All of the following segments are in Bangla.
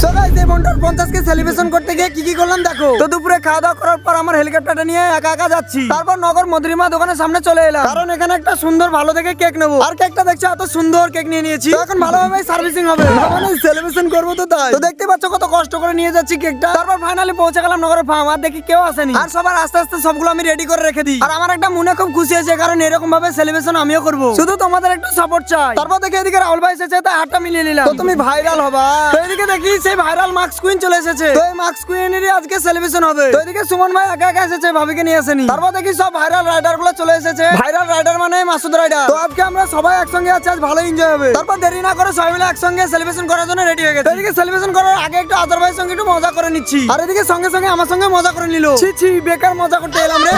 সো গাইস এই বন্ডার 50 কে সেলিব্রেশন করতে গিয়ে কি করলাম দেখো। তো দুপুরে খাওয়া দাওয়া করার পর আমার হেলিকপ্টারটা নিয়ে একা একা যাচ্ছি। তারপর নগর মধুরিমা দোকানের সামনে চলে এলাম, কারণ এখানে একটা সুন্দর ভালো দেখে কেক নেবো। আর কেকটা দেখছো এত সুন্দর কেক নিয়ে নিয়েছি, তো এখন ভালোভাবে সার্ভিসিং হবে, মানে সেলিব্রেশন করবো। তো তাই তো দেখতে পাচ্ছ কত কষ্ট করে নিয়ে যাচ্ছি কেকটা। তারপর ফাইনালি পৌঁছে গেলাম নগরের ফার্ম, আর দেখি কেউ আসেনি। আর সবার আস্তে আস্তে সবগুলো আমি রেডি করে রেখে দিই। আর আমার একটা মনে খুব খুশি হয়েছে, কারণ এরকম ভাবে সেলিব্রেশন আমিও করবো, শুধু তোমাদের একটু সাপোর্ট চাই। তারপর দেখি এদিকে রাহুল ভাই এসেছে, তাই হাতটা মিলিয়ে নিলাম, তো তুমি ভাইরাল হবা। তো এদিকে দেখি সেই ভাইরাল মার্কস কুইন চলে এসেছে, তো এই মার্কস কুইনেরই আজকে সেলিব্রেশন হবে। তো এদিকে সুমন ভাই একা একা এসেছে, ভাবিকে নিয়ে আসেনি। তারপর দেখি সব ভাইরাল রাইডার গুলো চলে এসেছে। ভাইরাল রাইডার মানে মাসুদ রাইডার। তো আজকে আমরা সবাই একসঙ্গে আছি, আজ ভালো এনজয় হবে। তারপর দেরি না করে সবাই মিলে একসঙ্গে সেলিব্রেশন করার জন্য রেডি হয়ে গেছে। এদিকে সেলিব্রেশন করার আগে একটু আদর ভাইয়ের সঙ্গে একটু মজা করে নিচ্ছি, আর এদিকে সঙ্গে সঙ্গে আমার সঙ্গে মজা করে নিল। ছি বেকার মজা করতে এলাম রে।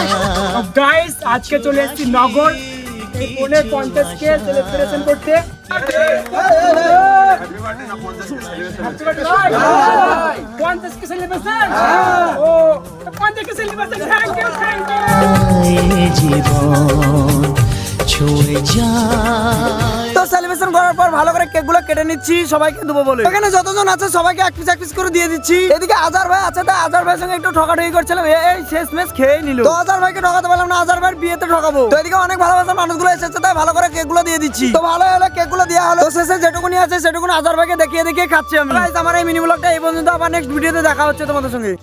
গাইস আজকে চলে এসেছি নগর এই ফোনের 50 কে সেলিব্রেশন করতে। 50 কে সেলিব্রেশন, ও 50 কে সেলিব্রেশন, থ্যাংক ইউ জীবন ছুঁয়ে যায়। তো সেলিব্রেশন করার পর ভালো করে কেক গুলো কেটে নিচ্ছি সবাইকে দেবো বলে। এখানে যতজন আছে সবাইকে এক পিস করে দিয়ে দিচ্ছি। এদিকে আজার ভাই আছে, তাই আজার ভাইয়ের সঙ্গে একটু ঠকাঠকি করছিলাম, এই শেষ মেশ খেয়ে নিল। তো আজার ভাইকে ঠকাতে পারলাম না, আজার ভাইয়ের বিয়েতে ঠকাবো। তো এদিকে অনেক ভালোবাসার মানুষগুলো এসেছে, তাই ভালো করে কেক গুলো দিয়ে দিচ্ছি। তো ভালো হলো কেক গুলো দেওয়া হলো। তো শেষে যেটুকুনি আছে সেটুকুনি আজার ভাইকে দেখিয়ে খাচ্ছি আমি। আমার এই মিনি ব্লগটা এই পর্যন্ত, আবার নেক্সট ভিডিওতে দেখা হচ্ছে তোমাদের সঙ্গে।